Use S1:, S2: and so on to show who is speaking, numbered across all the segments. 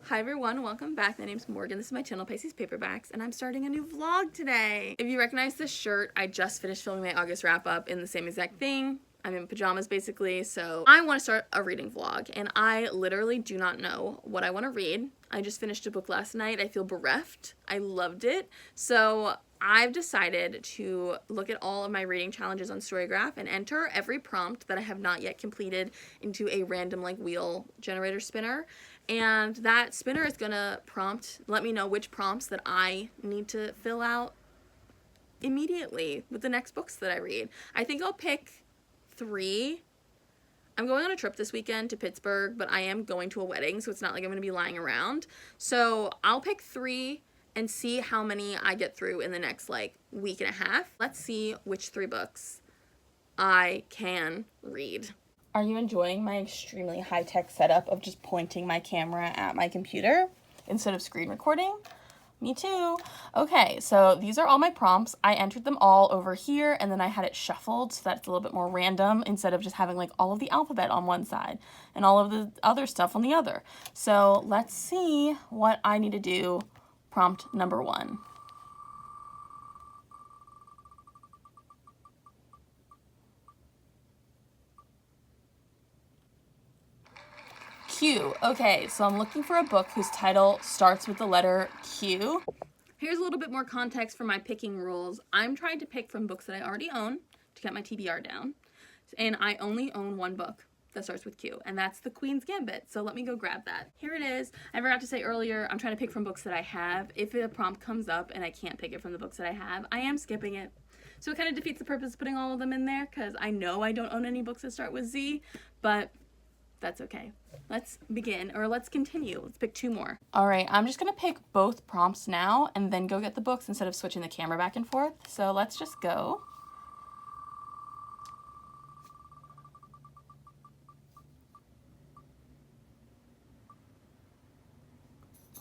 S1: Hi everyone, welcome back. My name's Morgan. This is my channel, Pisces Paperbacks, and I'm starting a new vlog today. If you recognize this shirt, I just finished filming my August wrap-up in the same exact thing. I'm in pajamas basically, so I want to start a reading vlog, and I literally do not know what I want to read. I just finished a book last night. I feel bereft. I loved it. So I've decided to look at all of my reading challenges on Storygraph and enter every prompt that I have not yet completed into a random wheel generator spinner. And that spinner is gonna let me know which prompts that I need to fill out immediately with the next books that I read. I think I'll pick 3. I'm going on a trip this weekend to Pittsburgh, but I am going to a wedding, so it's not like I'm gonna be lying around. So I'll pick 3 and see how many I get through in the next week and a half. Let's see which 3 books I can read. Are you enjoying my extremely high-tech setup of just pointing my camera at my computer instead of screen recording? Me too. Okay, so these are all my prompts. I entered them all over here, and then I had it shuffled so that's a little bit more random instead of just having all of the alphabet on one side and all of the other stuff on the other. So let's see what I need to do. Prompt number 1. Q. Okay, so I'm looking for a book whose title starts with the letter Q. Here's a little bit more context for my picking rules. I'm trying to pick from books that I already own to get my TBR down. And I only own one book that starts with Q, and that's The Queen's Gambit. So let me go grab that. Here it is. I forgot to say earlier, I'm trying to pick from books that I have. If a prompt comes up and I can't pick it from the books that I have, I am skipping it. So it kind of defeats the purpose of putting all of them in there because I know I don't own any books that start with Z, but that's okay. Let's begin, or let's continue. Let's pick 2 more. All right, I'm just gonna pick both prompts now and then go get the books instead of switching the camera back and forth. So let's just go.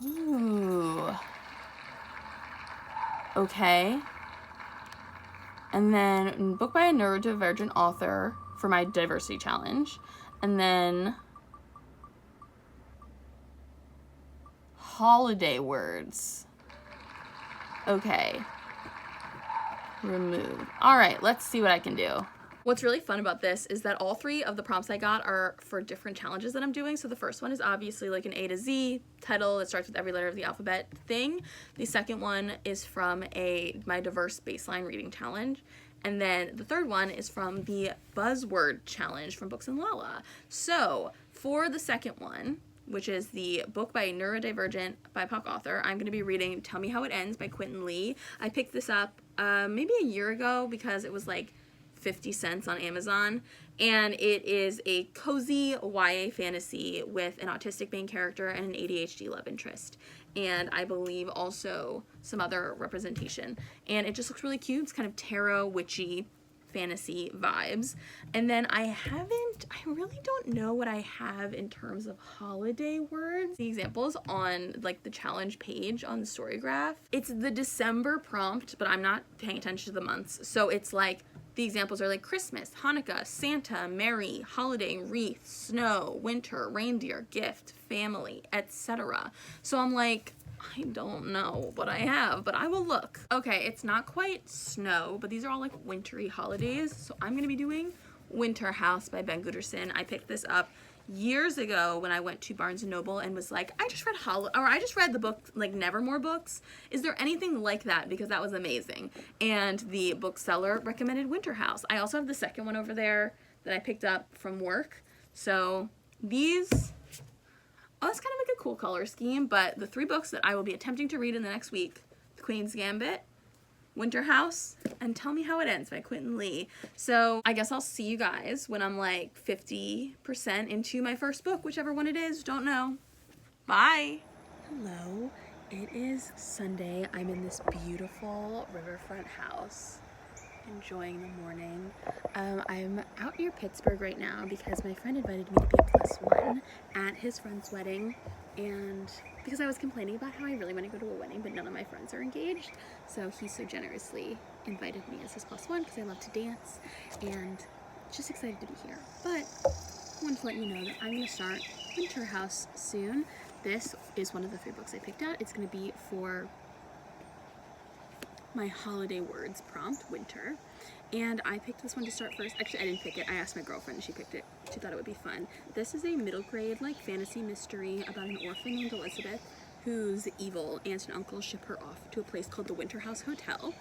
S1: Ooh. Okay. And then book by a neurodivergent author for my diversity challenge. And then holiday words. Okay. Remove. All right, let's see what I can do. What's really fun about this is that all 3 of the prompts I got are for different challenges that I'm doing. So the first one is obviously an A to Z title that starts with every letter of the alphabet thing. The second one is from my diverse baseline reading challenge. And then the third one is from the buzzword challenge from Books and Lala. So for the second one, which is the book by a neurodivergent BIPOC author, I'm going to be reading Tell Me How It Ends by Quinton. I picked this up maybe a year ago because it was 50 cents on Amazon, and it is a cozy YA fantasy with an autistic main character and an ADHD love interest, and I believe also some other representation, and it just looks really cute. It's kind of tarot witchy fantasy vibes. And then I really don't know what I have in terms of holiday words. The examples on the challenge page on the Storygraph, it's the December prompt, but I'm not paying attention to the months, so it's the examples are Christmas, Hanukkah, Santa, Merry, holiday, wreath, snow, winter, reindeer, gift, family, etc. So I'm I don't know what I have, but I will look. Okay, it's not quite snow, but these are all wintry holidays. So I'm gonna be doing Winterhouse by Ben Guterson. I picked this up years ago when I went to Barnes & Noble and was I just read the book, Nevermore books. Is there anything like that? Because that was amazing. And the bookseller recommended Winterhouse. I also have the second one over there that I picked up from work. So these, it's kind of a cool color scheme, but the 3 books that I will be attempting to read in the next week: The Queen's Gambit, Winterhouse, and Tell Me How It Ends by Quinton. So I guess I'll see you guys when I'm 50% into my first book, whichever one it is, don't know. Bye. Hello, it is Sunday. I'm in this beautiful riverfront house, enjoying the morning. I'm out near Pittsburgh right now because my friend invited me to be a +1 at his friend's wedding, and because I was complaining about how I really want to go to a wedding but none of my friends are engaged, so he so generously invited me as his +1 because I love to dance and just excited to be here. But I wanted to let you know that I'm going to start Winterhouse soon. this is one of the 3 books I picked out. It's going to be for my holiday words prompt, winter. And I picked this one to start first. Actually, I didn't pick it. I asked my girlfriend and she picked it. She thought it would be fun. This is a middle grade, like, fantasy mystery about an orphan named Elizabeth whose evil aunt and uncle ship her off to a place called the Winterhouse Hotel,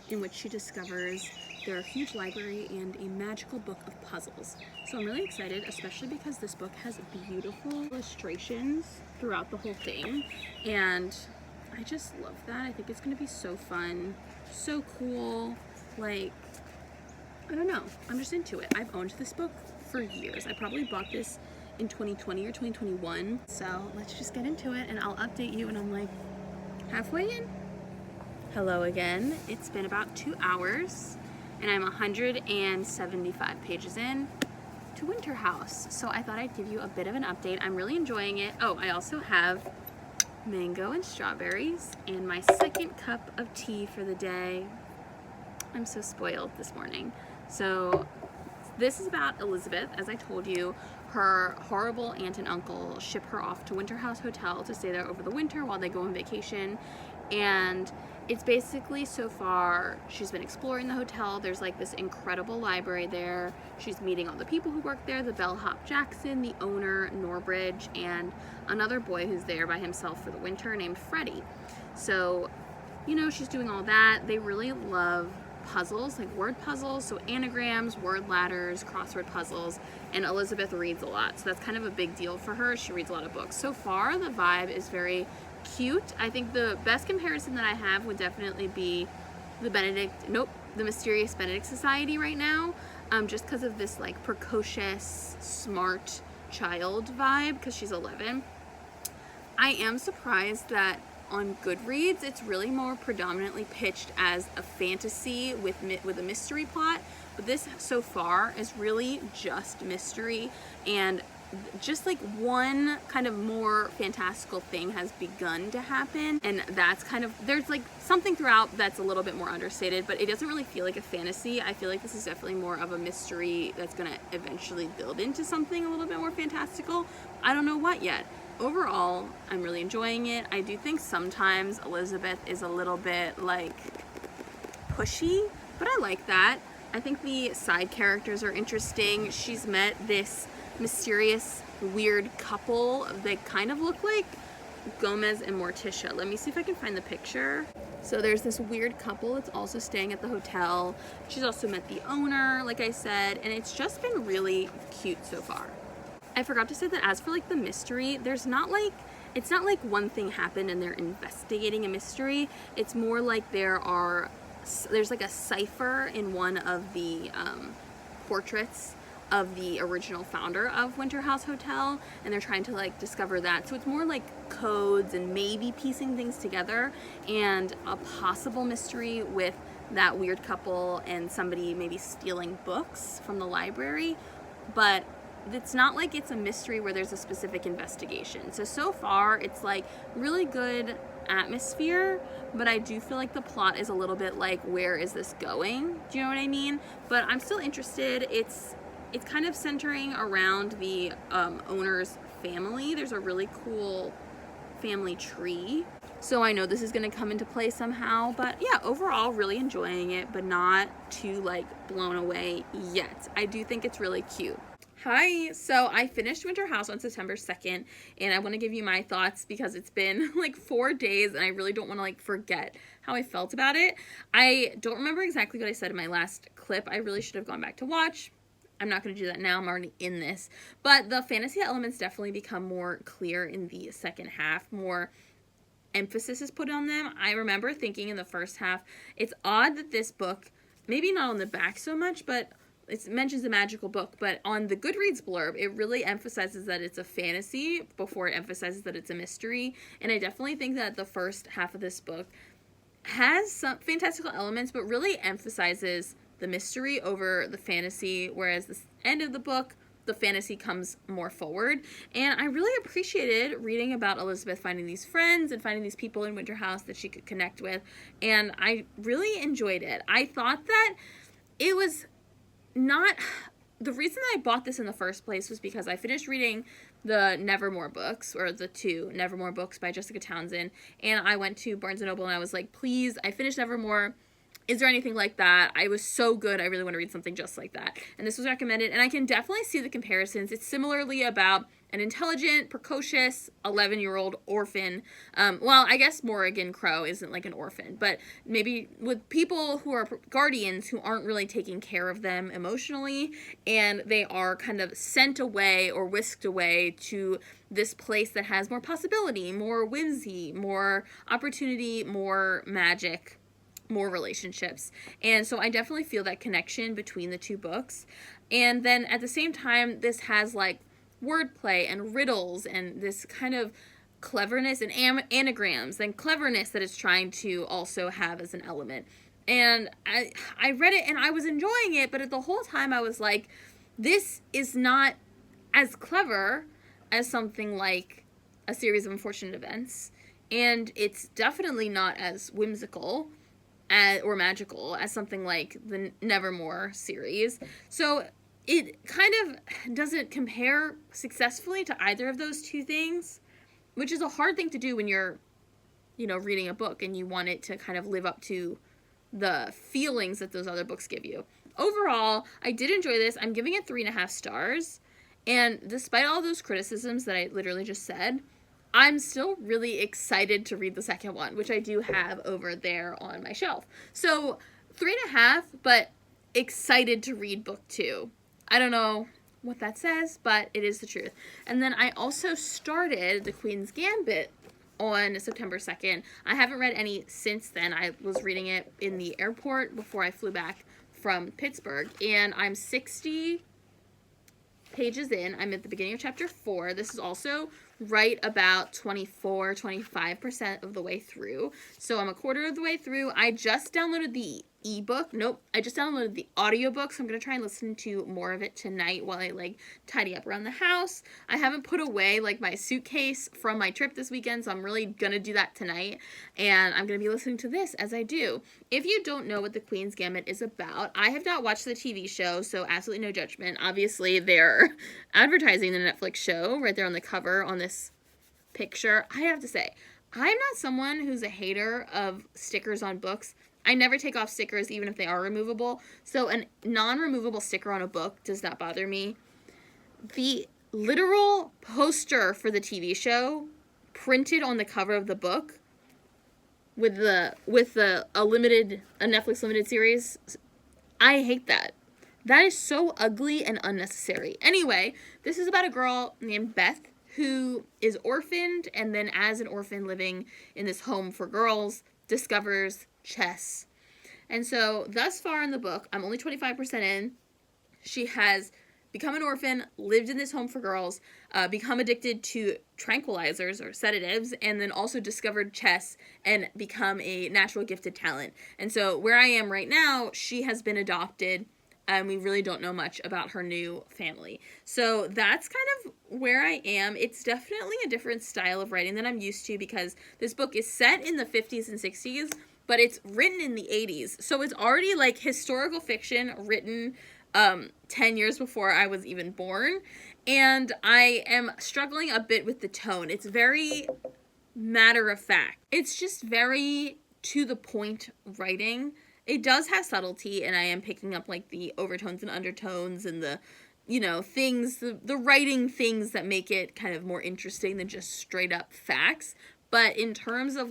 S1: in which she discovers their huge library and a magical book of puzzles. So I'm really excited, especially because this book has beautiful illustrations throughout the whole thing. And I just love that. I think it's going to be so fun, so cool. Like, I don't know. I'm just into it. I've owned this book for years. I probably bought this in 2020 or 2021. So let's just get into it and I'll update you when I'm like halfway in. Hello again. It's been about 2 hours and I'm 175 pages in to Winterhouse. So I thought I'd give you a bit of an update. I'm really enjoying it. Oh, I also have mango and strawberries and my second cup of tea for the day. I'm so spoiled this morning. So this is about Elizabeth. As I told you, her horrible aunt and uncle ship her off to Winterhouse Hotel to stay there over the winter while they go on vacation. And it's basically, so far, she's been exploring the hotel. There's like this incredible library there. She's meeting all the people who work there, the bellhop Jackson, the owner Norbridge, and another boy who's there by himself for the winter named Freddie. So, you know, she's doing all that. They really love puzzles, like word puzzles, so anagrams, word ladders, crossword puzzles, and Elizabeth reads a lot, so that's kind of a big deal for her. She reads a lot of books. So far, the vibe is very cute. I think the best comparison that I have would definitely be the Mysterious Benedict Society right now, just because of this like precocious, smart child vibe, because she's 11. I am surprised that on Goodreads, it's really more predominantly pitched as a fantasy with a mystery plot, but this so far is really just mystery, and just like one kind of more fantastical thing has begun to happen, and that's kind of, there's like something throughout that's a little bit more understated, but it doesn't really feel like a fantasy. I feel like this is definitely more of a mystery that's gonna eventually build into something a little bit more fantastical. I don't know what yet. Overall, I'm really enjoying it. I do think sometimes Elizabeth is a little bit like pushy, but I like that. I think the side characters are interesting. She's met this mysterious, weird couple that kind of look like Gomez and Morticia. Let me see if I can find the picture. So there's this weird couple that's also staying at the hotel. She's also met the owner, like I said, and it's just been really cute so far. I forgot to say that as for like the mystery, it's not like one thing happened and they're investigating a mystery. It's more like there's like a cipher in one of the portraits of the original founder of Winterhouse Hotel, and they're trying to like discover that. So it's more like codes and maybe piecing things together, and a possible mystery with that weird couple and somebody maybe stealing books from the library. But it's not like it's a mystery where there's a specific investigation. So far it's like really good atmosphere, but I do feel like the plot is a little bit like, where is this going? Do you know what I mean? But I'm still interested. It's kind of centering around the owner's family. There's a really cool family tree. So I know this is going to come into play somehow, but yeah, overall really enjoying it, but not too like blown away yet. I do think it's really cute. Hi, so I finished Winterhouse on September 2nd, and I want to give you my thoughts because it's been like 4 days and I really don't want to like forget how I felt about it. I don't remember exactly what I said in my last clip. I really should have gone back to watch. I'm not going to do that now. I'm already in this. But the fantasy elements definitely become more clear in the second half. More emphasis is put on them. I remember thinking in the first half, it's odd that this book, maybe not on the back so much, but it mentions a magical book, but on the Goodreads blurb, it really emphasizes that it's a fantasy before it emphasizes that it's a mystery. And I definitely think that the first half of this book has some fantastical elements, but really emphasizes the mystery over the fantasy, whereas the end of the book, the fantasy comes more forward. And I really appreciated reading about Elizabeth finding these friends and finding these people in Winterhouse that she could connect with, and I really enjoyed it. I thought that it was not... The reason I bought this in the first place was because I finished reading the Nevermore books, or the 2 Nevermore books by Jessica Townsend, and I went to Barnes & Noble and I was like, please, I finished Nevermore. Is there anything like that? I was so good. I really want to read something just like that. And this was recommended, and I can definitely see the comparisons. It's similarly about an intelligent, precocious 11-year-old orphan. Well, I guess Morrigan Crow isn't like an orphan, but maybe with people who are guardians who aren't really taking care of them emotionally, and they are kind of sent away or whisked away to this place that has more possibility, more whimsy, more opportunity, more magic, more relationships. And so I definitely feel that connection between the 2 books. And then at the same time, this has like wordplay and riddles and this kind of cleverness and anagrams and cleverness that it's trying to also have as an element. And I read it and I was enjoying it, but at the whole time I was like, this is not as clever as something like A Series of Unfortunate Events, and it's definitely not as whimsical or magical as something like the Nevermore series. So it kind of doesn't compare successfully to either of those 2 things, which is a hard thing to do when you're, reading a book and you want it to kind of live up to the feelings that those other books give you. Overall, I did enjoy this. I'm giving it 3.5 stars. And despite all those criticisms that I literally just said, I'm still really excited to read the second one, which I do have over there on my shelf. So 3.5, but excited to read book 2. I don't know what that says, but it is the truth. And then I also started The Queen's Gambit on September 2nd. I haven't read any since then. I was reading it in the airport before I flew back from Pittsburgh, and I'm 60 pages in. I'm at the beginning of chapter 4. This is also right about 25% of the way through. So I'm a quarter of the way through. I just downloaded the ebook. Nope, I just downloaded the audiobook, so I'm going to try and listen to more of it tonight while I tidy up around the house. I haven't put away my suitcase from my trip this weekend, so I'm really going to do that tonight, and I'm going to be listening to this as I do. If you don't know what The Queen's Gambit is about, I have not watched the TV show, so absolutely no judgment. Obviously, they're advertising the Netflix show right there on the cover on this picture. I have to say, I'm not someone who's a hater of stickers on books. I never take off stickers, even if they are removable. So a non-removable sticker on a book does not bother me. The literal poster for the TV show printed on the cover of the book with a Netflix limited series, I hate that. That is so ugly and unnecessary. Anyway, this is about a girl named Beth who is orphaned, and then as an orphan living in this home for girls, discovers chess. And so thus far in the book, I'm only 25% in. She has become an orphan, lived in this home for girls, become addicted to tranquilizers or sedatives, and then also discovered chess and become a natural gifted talent. And so where I am right now, she has been adopted, and we really don't know much about her new family. So that's kind of where I am. It's definitely a different style of writing than I'm used to, because this book is set in the 50s and 60s, but it's written in the 80s. So it's already historical fiction written 10 years before I was even born. And I am struggling a bit with the tone. It's very matter of fact. It's just very to the point writing. It does have subtlety, and I am picking up the overtones and undertones and the things, the writing things that make it kind of more interesting than just straight up facts. But in terms of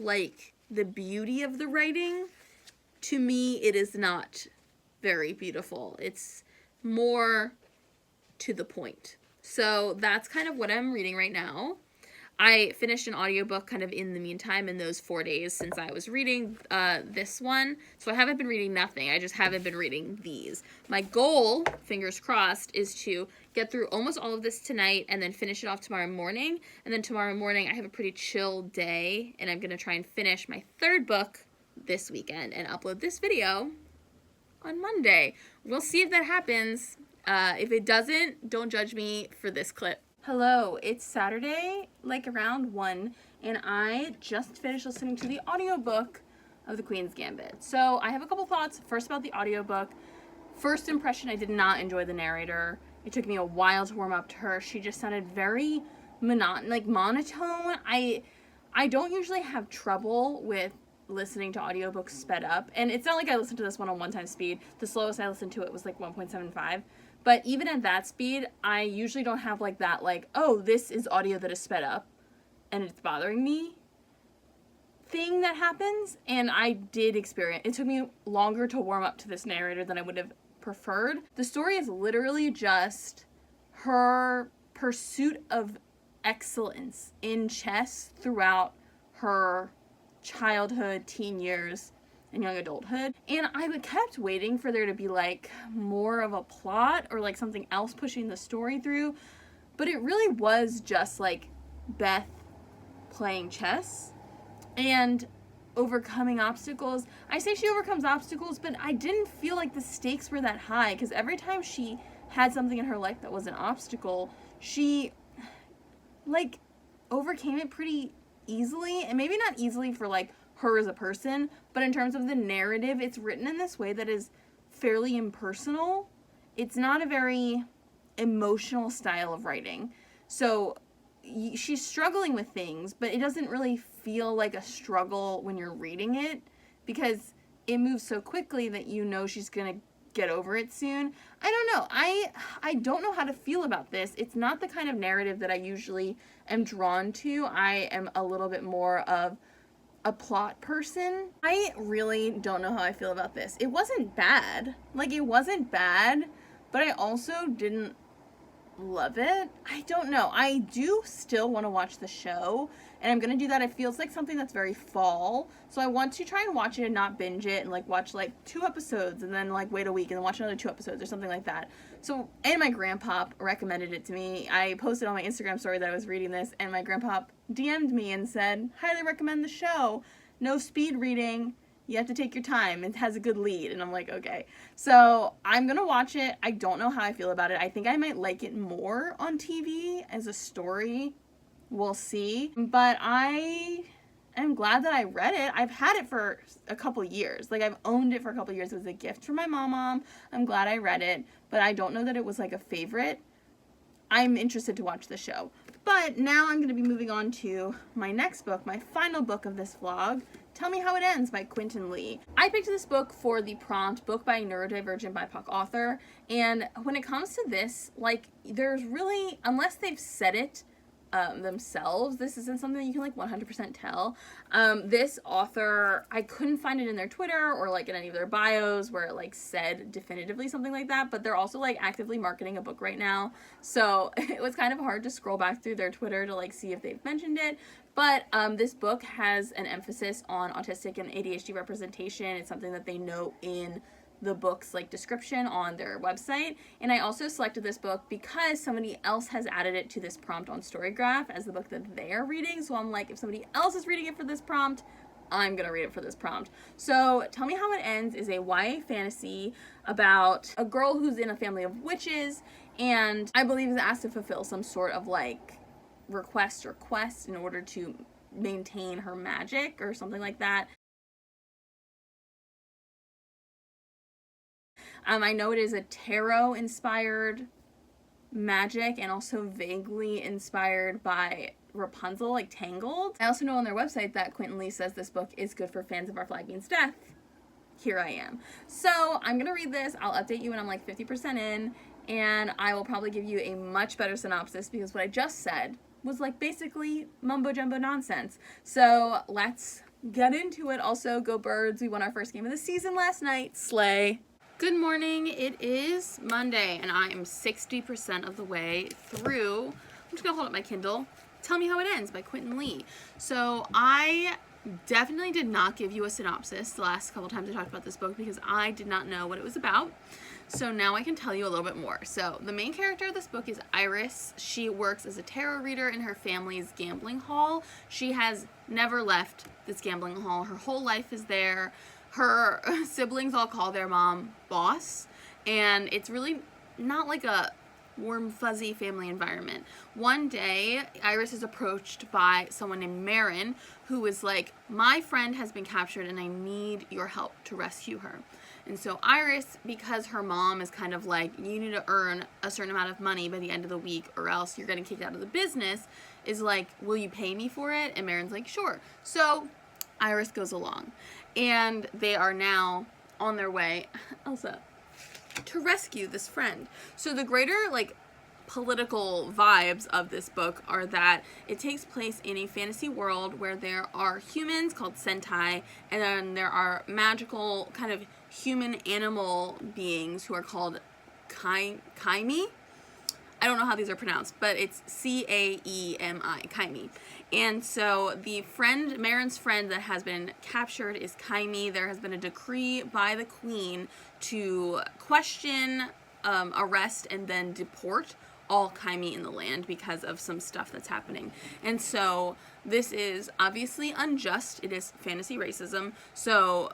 S1: the beauty of the writing, to me, it is not very beautiful. It's more to the point. So that's kind of what I'm reading right now. I finished an audiobook kind of in the meantime in those 4 days since I was reading this one. So I haven't been reading nothing. I just haven't been reading these. My goal, fingers crossed, is to get through almost all of this tonight and then finish it off tomorrow morning. And then tomorrow morning I have a pretty chill day, and I'm going to try and finish my 3rd book this weekend and upload this video on Monday. We'll see if that happens. If it doesn't, don't judge me for this clip. Hello, it's Saturday, around 1, and I just finished listening to the audiobook of The Queen's Gambit. So I have a couple thoughts. First, about the audiobook. First impression, I did not enjoy the narrator. It took me a while to warm up to her. She just sounded very monotone. I don't usually have trouble with listening to audiobooks sped up, and it's not like I listened to this one on 1 time speed. The slowest I listened to it was like 1.75, but even at that speed, I usually don't have like that, like, oh, this is audio that is sped up and it's bothering me thing that happens. And I did experience, it took me longer to warm up to this narrator than I would have preferred. The story is literally just her pursuit of excellence in chess throughout her childhood, teen years, and young adulthood. And I kept waiting for there to be like more of a plot or like something else pushing the story through, but it really was just like Beth playing chess and overcoming obstacles. I say she overcomes obstacles, but I didn't feel like the stakes were that high, because every time she had something in her life that was an obstacle, she like overcame it pretty easily. And maybe not easily for like her as a person, but in terms of the narrative, it's written in this way that is fairly impersonal. It's not a very emotional style of writing. So she's struggling with things, but it doesn't really feel like a struggle when you're reading it, because it moves so quickly that you know she's gonna get over it soon. I don't know. I don't know how to feel about this. It's not the kind of narrative that I usually am drawn to. I am a little bit more of a plot person. I really don't know how I feel about this. It wasn't bad. Like, it wasn't bad, but I also didn't love it. I don't know. I do still want to watch the show, and I'm gonna do that. It feels like something that's very fall, so I want to try and watch it and not binge it, and like watch like 2 episodes and then like wait a week and then watch another 2 episodes or something like that. So, and my grandpa recommended it to me. I posted on my Instagram story that I was reading this, and my grandpa DM'd me and said, highly recommend the show. No speed reading. You have to take your time. It has a good lead. And I'm like, okay. So I'm going to watch it. I don't know how I feel about it. I think I might like it more on TV as a story. We'll see. But I am glad that I read it. I've had it for a couple years. Like, I've owned it for a couple years. It was a gift from my mom. I'm glad I read it. But I don't know that it was like a favorite. I'm interested to watch the show. But now I'm going to be moving on to my next book, my final book of this vlog, Tell Me How It Ends by Quinton Lee. I picked this book for the prompt, book by neurodivergent BIPOC author, and when it comes to this, like, there's really, unless they've said it themselves, this isn't something that you can like 100% tell. This author, I couldn't find it in their Twitter or like in any of their bios where it like said definitively something like that, but they're also like actively marketing a book right now, so it was kind of hard to scroll back through their Twitter to like see if they've mentioned it. But this book has an emphasis on autistic and ADHD representation. It's something that they note in the book's like description on their website. And I also selected this book because somebody else has added it to this prompt on Storygraph as the book that they're reading. So I'm like, if somebody else is reading it for this prompt, I'm gonna read it for this prompt. So Tell Me How It Ends is a YA fantasy about a girl who's in a family of witches, and I believe is asked to fulfill some sort of like request or quest in order to maintain her magic or something like that. I know it is a tarot-inspired magic and also vaguely inspired by Rapunzel, like Tangled. I also know on their website that Quinton Lee says this book is good for fans of Our Flag Means Death. Here I am. So I'm gonna read this. I'll update you when I'm like 50% in, and I will probably give you a much better synopsis because what I just said was like basically mumbo-jumbo nonsense. So let's get into it. Also, go Birds. We won our first game of the season last night. Slay. Good morning. It is Monday, and I am 60% of the way through. I'm just gonna hold up my Kindle. Tell Me How It Ends by Quinton Lee. So I definitely did not give you a synopsis the last couple times I talked about this book because I did not know what it was about. So now I can tell you a little bit more. So the main character of this book is Iris. She works as a tarot reader in her family's gambling hall. She has never left this gambling hall. Her whole life is there. Her siblings all call their mom boss, and it's really not like a warm, fuzzy family environment. One day, Iris is approached by someone named Marin, who is like, my friend has been captured and I need your help to rescue her. And so Iris, because her mom is kind of like, you need to earn a certain amount of money by the end of the week or else you're getting kicked out of the business, is like, will you pay me for it? And Marin's like, sure. So Iris goes along. And they are now on their way, Elsa, to rescue this friend. So the greater, like, political vibes of this book are that it takes place in a fantasy world where there are humans called Sentai, and then there are magical kind of human animal beings who are called Kaimi. I don't know how these are pronounced, but it's C-A-E-M-I, Kaimi. And so the friend, Marin's friend that has been captured is Kaimi. There has been a decree by the queen to question, arrest, and then deport all Kaimi in the land because of some stuff that's happening. And so this is obviously unjust. It is fantasy racism. So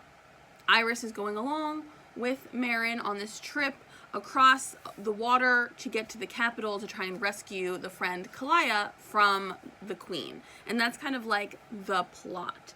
S1: Iris is going along with Marin on this trip across the water to get to the capital to try and rescue the friend Kalaya from the queen. And that's kind of like the plot.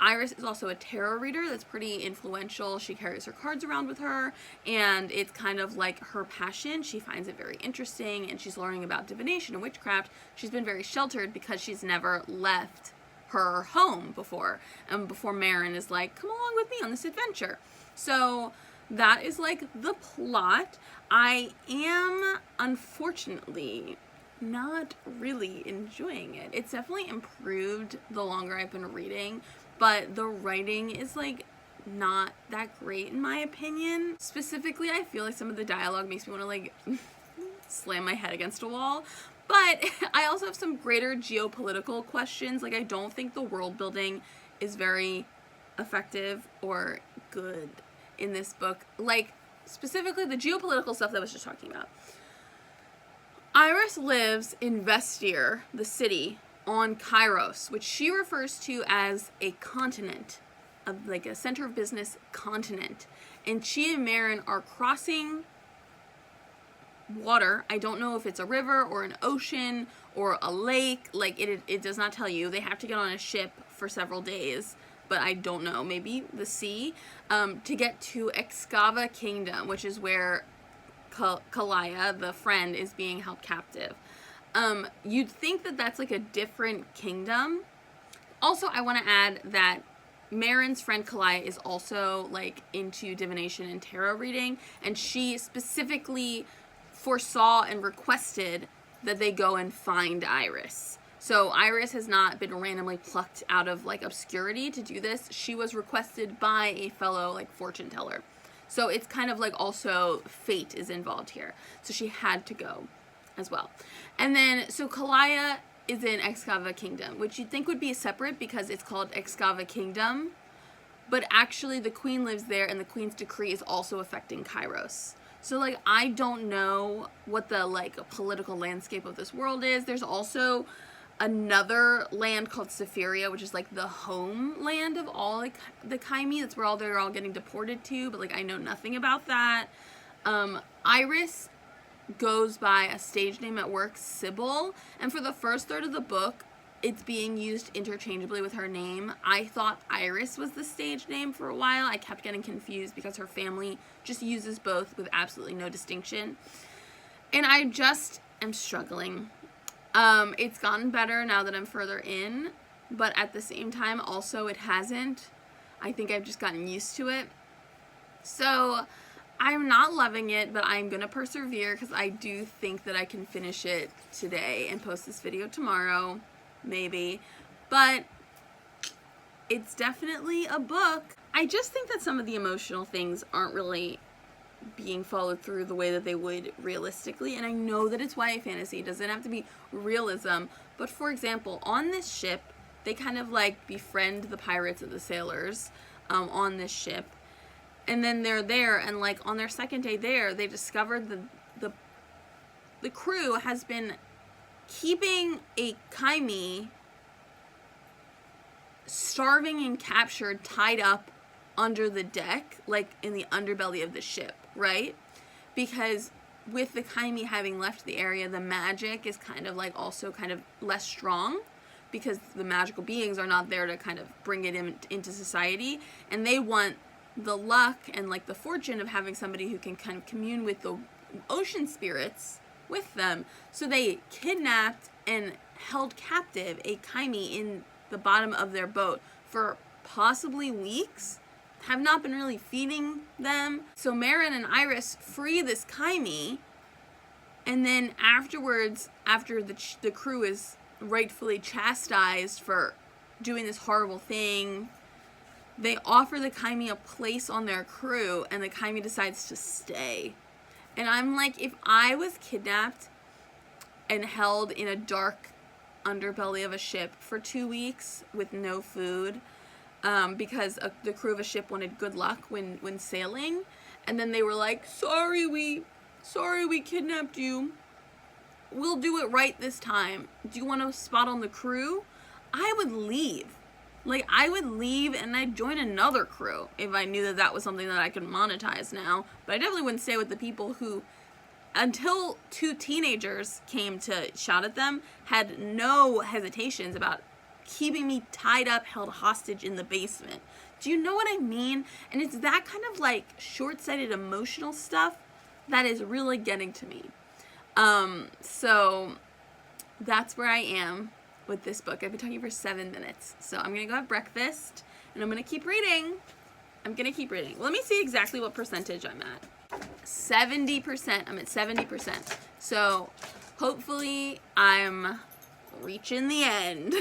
S1: Iris is also a tarot reader that's pretty influential. She carries her cards around with her, and it's kind of like her passion. She finds it very interesting, and she's learning about divination and witchcraft. She's been very sheltered because she's never left her home before. And before Marin is like, come along with me on this adventure. So that is like the plot. I am, unfortunately, not really enjoying it. It's definitely improved the longer I've been reading, but the writing is like not that great in my opinion. Specifically, I feel like some of the dialogue makes me want to like slam my head against a wall. But I also have some greater geopolitical questions. Like, I don't think the world building is very effective or good in this book. Like, specifically the geopolitical stuff that I was just talking about. Iris lives in Vestir, the city, on Kairos, which she refers to as a continent, like a center of business continent. And she and Marin are crossing water. I don't know if it's a river or an ocean or a lake. Like, it does not tell you. They have to get on a ship for several days, but I don't know, maybe the sea, to get to Excava Kingdom, which is where Kalaya, the friend, is being held captive. You'd think that that's like a different kingdom. Also, I want to add that Marin's friend Kalaya is also like into divination and tarot reading, and she specifically foresaw and requested that they go and find Iris. So Iris has not been randomly plucked out of like obscurity to do this. She was requested by a fellow like fortune teller. So it's kind of like also fate is involved here. So she had to go as well. And then, so Kalaya is in Excava Kingdom, which you'd think would be separate because it's called Excava Kingdom. But actually the queen lives there, and the queen's decree is also affecting Kairos. So, like, I don't know what the, like, political landscape of this world is. There's also another land called Sephiria, which is, like, the homeland of all, like, the Kaimi. That's where they're all getting deported to, but, like, I know nothing about that. Iris goes by a stage name at work, Sybil, and for the first third of the book, it's being used interchangeably with her name. I thought Iris was the stage name for a while. I kept getting confused because her family just uses both with absolutely no distinction. And I just am struggling. It's gotten better now that I'm further in, but at the same time, also it hasn't. I think I've just gotten used to it. So I'm not loving it, but I'm going to persevere because I do think that I can finish it today and post this video tomorrow. Maybe, but it's definitely a book. I just think that some of the emotional things aren't really being followed through the way that they would realistically, and I know that it's YA fantasy, it doesn't have to be realism, but for example, on this ship, they kind of like befriend the pirates and the sailors on this ship, and then they're there, and like on their second day there, they discovered the crew has been keeping a Kaimi starving and captured, tied up under the deck, like in the underbelly of the ship, right? Because with the Kaimi having left the area, the magic is kind of like also kind of less strong. because the magical beings are not there to kind of bring it into society, and they want the luck and like the fortune of having somebody who can kind of commune with the ocean spirits with them. So they kidnapped and held captive a kaimi in the bottom of their boat for possibly weeks, have not been really feeding them. So Marin and Iris free this kaimi, and then afterwards, after the crew is rightfully chastised for doing this horrible thing, they offer the kaimi a place on their crew, and the kaimi decides to stay. And I'm like, if I was kidnapped and held in a dark underbelly of a ship for 2 weeks with no food, because the crew of a ship wanted good luck when sailing, and then they were like, sorry we kidnapped you, we'll do it right this time, do you want a spot on the crew? I would leave. Like, I would leave and I'd join another crew if I knew that that was something that I could monetize now. But I definitely wouldn't stay with the people who, until 2 teenagers came to shout at them, had no hesitations about keeping me tied up, held hostage in the basement. Do you know what I mean? And it's that kind of like short-sighted emotional stuff that is really getting to me. So that's where I am with this book. I've been talking for 7 minutes. So I'm going to go have breakfast and I'm going to keep reading. Let me see exactly what percentage I'm at. 70%. I'm at 70%. So hopefully I'm reaching the end.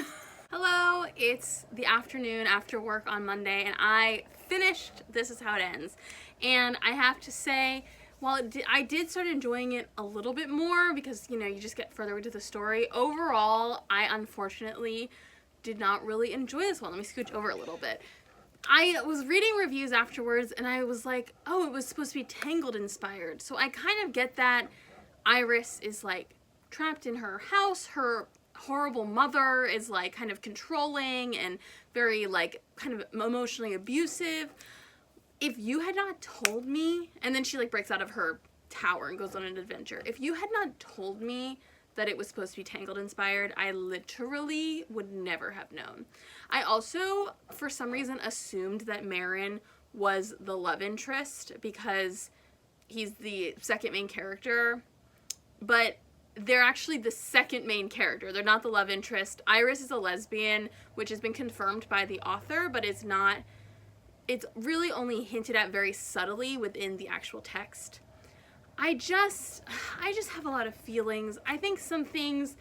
S1: Hello, it's the afternoon after work on Monday, and I finished This Is How It Ends. And I have to say, while I did start enjoying it a little bit more because, you know, you just get further into the story, overall, I unfortunately did not really enjoy this one. Let me scooch over a little bit. I was reading reviews afterwards, and I was like, oh, it was supposed to be Tangled inspired. So I kind of get that Iris is, like, trapped in her house. Her horrible mother is, like, kind of controlling and very, like, kind of emotionally abusive. If you had not told me, and then she, like, breaks out of her tower and goes on an adventure. If you had not told me that it was supposed to be Tangled inspired, I literally would never have known. I also, for some reason, assumed that Marin was the love interest because he's the second main character, but they're actually the second main character. They're not the love interest. Iris is a lesbian, which has been confirmed by the author, but it's not. It's really only hinted at very subtly within the actual text. I just have a lot of feelings. I think some things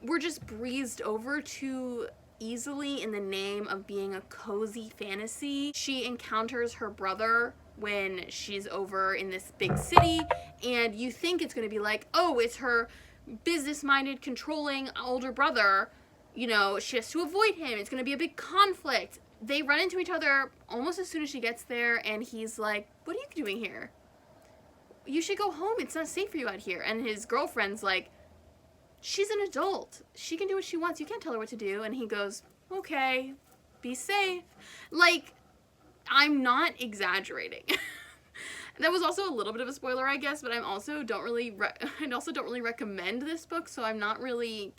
S1: were just breezed over too easily in the name of being a cozy fantasy. She encounters her brother when she's over in this big city, and you think it's going to be like, oh, it's her business-minded, controlling older brother. You know, she has to avoid him. It's going to be a big conflict. They run into each other almost as soon as she gets there, and he's like, what are you doing here? You should go home. It's not safe for you out here. And his girlfriend's like, she's an adult. She can do what she wants. You can't tell her what to do. And he goes, okay, be safe. Like, I'm not exaggerating. That was also a little bit of a spoiler, I guess, but I also don't really recommend this book, so I'm not really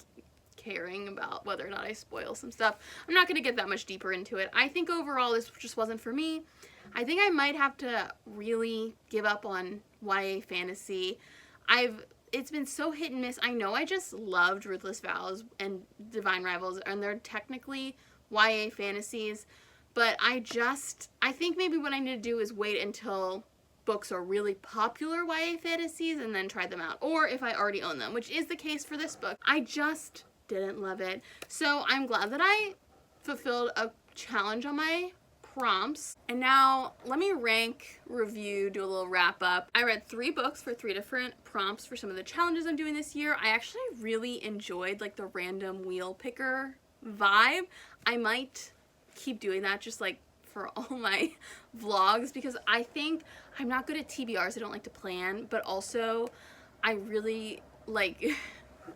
S1: caring about whether or not I spoil some stuff. I'm not going to get that much deeper into it. I think overall this just wasn't for me. I think I might have to really give up on YA fantasy. It's been so hit and miss. I know I just loved Ruthless Vows and Divine Rivals, and they're technically YA fantasies, but I think maybe what I need to do is wait until books are really popular YA fantasies and then try them out, or if I already own them, which is the case for this book. I just didn't love it. So I'm glad that I fulfilled a challenge on my prompts. And now let me rank, review, do a little wrap up. I read 3 books for 3 different prompts for some of the challenges I'm doing this year. I actually really enjoyed like the random wheel picker vibe. I might keep doing that just like for all my vlogs, because I think I'm not good at TBRs. I don't like to plan, but also I really like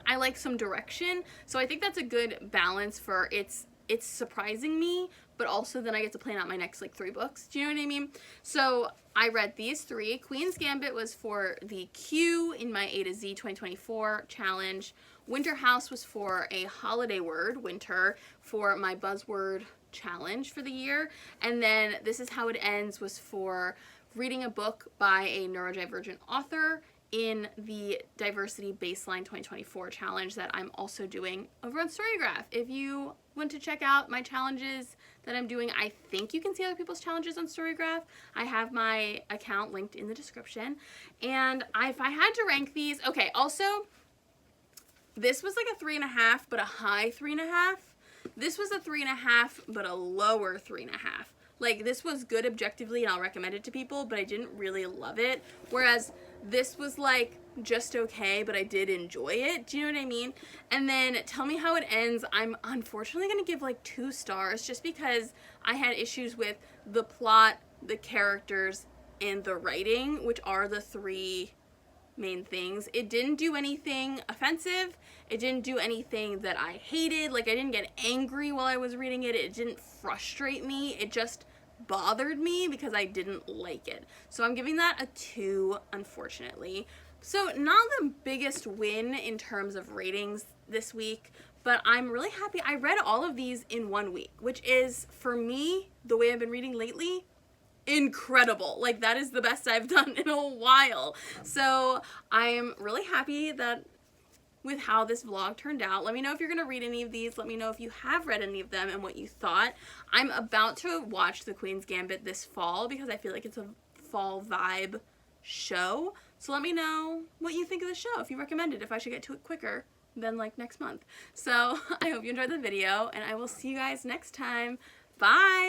S1: I like some direction. So I think that's a good balance for it's surprising me, but also then I get to plan out my next like 3 books. Do you know what I mean? So I read these 3. Queen's Gambit was for the Q in my A to Z 2024 challenge. Winterhouse was for a holiday word, winter, for my buzzword challenge for the year. And then This Is How It Ends was for reading a book by a neurodivergent author in the Diversity Baseline 2024 challenge that I'm also doing over on Storygraph. If you want to check out my challenges that I'm doing, I think you can see other people's challenges on Storygraph. I have my account linked in the description. And if I had to rank these, okay, also, this was like a 3.5, but a high 3.5. This was a 3.5, but a lower 3.5. Like, this was good objectively, and I'll recommend it to people, but I didn't really love it. Whereas this was, like, just okay, but I did enjoy it. Do you know what I mean? And then Tell Me How It Ends, I'm unfortunately going to give, like, 2 stars, just because I had issues with the plot, the characters, and the writing, which are the 3 main things. It didn't do anything offensive. It didn't do anything that I hated. Like, I didn't get angry while I was reading it. It didn't frustrate me. It just bothered me because I didn't like it. So I'm giving that a 2, unfortunately. So not the biggest win in terms of ratings this week, but I'm really happy. I read all of these in 1 week, which is, for me, the way I've been reading lately, incredible. Like, that is the best I've done in a while. So I'm really happy with how this vlog turned out. Let me know if you're gonna read any of these. Let me know if you have read any of them and what you thought. I'm about to watch The Queen's Gambit this fall because I feel like it's a fall vibe show. So let me know what you think of the show, if you recommend it, if I should get to it quicker than like next month. So I hope you enjoyed the video, and I will see you guys next time. Bye!